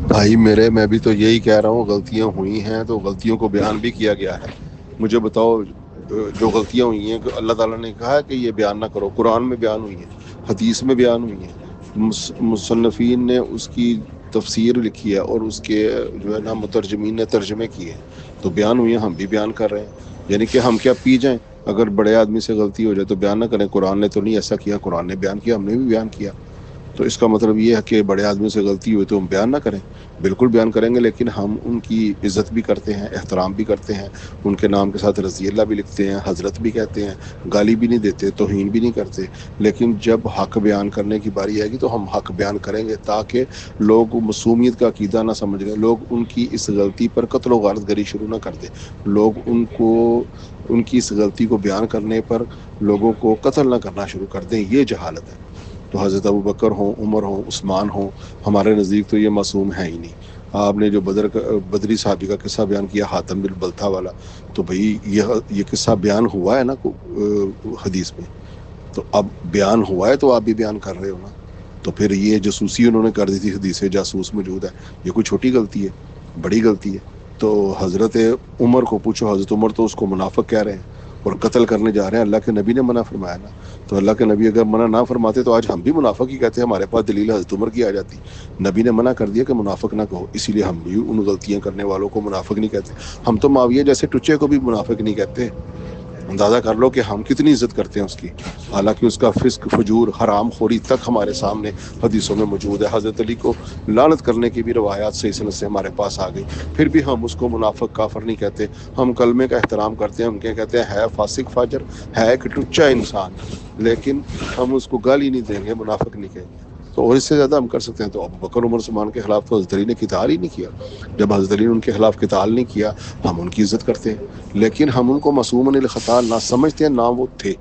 بھائی میرے، میں بھی تو یہی کہہ رہا ہوں، غلطیاں ہوئی ہیں تو غلطیوں کو بیان بھی کیا گیا ہے۔ مجھے بتاؤ، جو غلطیاں ہوئی ہیں اللہ تعالیٰ نے کہا ہے کہ یہ بیان نہ کرو، قرآن میں بیان ہوئی ہیں، حدیث میں بیان ہوئی ہیں، مصنفین نے اس کی تفسیر لکھی ہے اور اس کے جو ہے نا مترجمین نے ترجمے کیے ہیں، تو بیان ہوئی ہیں، ہم بھی بیان کر رہے ہیں۔ یعنی کہ ہم کیا پی جائیں؟ اگر بڑے آدمی سے غلطی ہو جائے تو بیان نہ کریں؟ قرآن نے تو نہیں ایسا کیا، قرآن نے بیان کیا، ہم نے بھی بیان کیا۔ تو اس کا مطلب یہ ہے کہ بڑے آدمی سے غلطی ہوئی تو ہم بیان نہ کریں؟ بالکل بیان کریں گے، لیکن ہم ان کی عزت بھی کرتے ہیں، احترام بھی کرتے ہیں، ان کے نام کے ساتھ رضی اللہ بھی لکھتے ہیں، حضرت بھی کہتے ہیں، گالی بھی نہیں دیتے، توہین بھی نہیں کرتے۔ لیکن جب حق بیان کرنے کی باری آئے گی تو ہم حق بیان کریں گے، تاکہ لوگ معصومیت کا عقیدہ نہ سمجھ گئے، لوگ ان کی اس غلطی پر قتل و غارت گری شروع نہ کر دیں، لوگ ان کی اس غلطی کو بیان کرنے پر لوگوں کو قتل نہ کرنا شروع کر دیں۔ یہ جہالت ہے۔ تو حضرت ابوبکر ہوں، عمر ہوں، عثمان ہوں، ہمارے نزدیک تو یہ معصوم ہے ہی نہیں۔ آپ نے جو بدری صحابی کا قصہ بیان کیا، حاتم بن بلتہ والا، تو بھئی یہ قصہ بیان ہوا ہے نا حدیث میں، تو اب بیان ہوا ہے تو آپ بھی بیان کر رہے ہو نا۔ تو پھر یہ جاسوسی انہوں نے کر دی تھی، حدیث جاسوس موجود ہے، یہ کوئی چھوٹی غلطی ہے؟ بڑی غلطی ہے۔ تو حضرت عمر کو پوچھو، حضرت عمر تو اس کو منافق کہہ رہے ہیں اور قتل کرنے جا رہے ہیں، اللہ کے نبی نے منع فرمایا نا۔ تو اللہ کے نبی اگر منع نہ فرماتے تو آج ہم بھی منافق ہی کہتے ہیں، ہمارے پاس دلیل حضرت عمر کی آ جاتی۔ نبی نے منع کر دیا کہ منافق نہ کہو، اسی لیے ہم بھی ان غلطیاں کرنے والوں کو منافق نہیں کہتے۔ ہم تو معاویہ جیسے ٹچے کو بھی منافق نہیں کہتے۔ اندازہ کر لو کہ ہم کتنی عزت کرتے ہیں اس کی، حالانکہ اس کا فسق، فجور، حرام خوری تک ہمارے سامنے حدیثوں میں موجود ہے۔ حضرت علی کو لعنت کرنے کی بھی روایات صحیح سند سے ہمارے پاس آ گئی، پھر بھی ہم اس کو منافق، کافر نہیں کہتے۔ ہم کلمے کا احترام کرتے ہیں، ہم کیا کہتے ہیں؟ ہے فاسق فاجر، ہے ایک ٹچا انسان، لیکن ہم اس کو گالی نہیں دیں گے، منافق نہیں کہیں گے۔ تو اور اس سے زیادہ ہم کر سکتے ہیں؟ تو ابوبکر عمر عثمان کے خلاف تو حضرت علی نے قتال ہی نہیں کیا۔ جب حضرت علی نے ان کے خلاف قتال نہیں کیا، ہم ان کی عزت کرتے ہیں، لیکن ہم ان کو معصوم الخطا نہ سمجھتے ہیں، نہ وہ تھے۔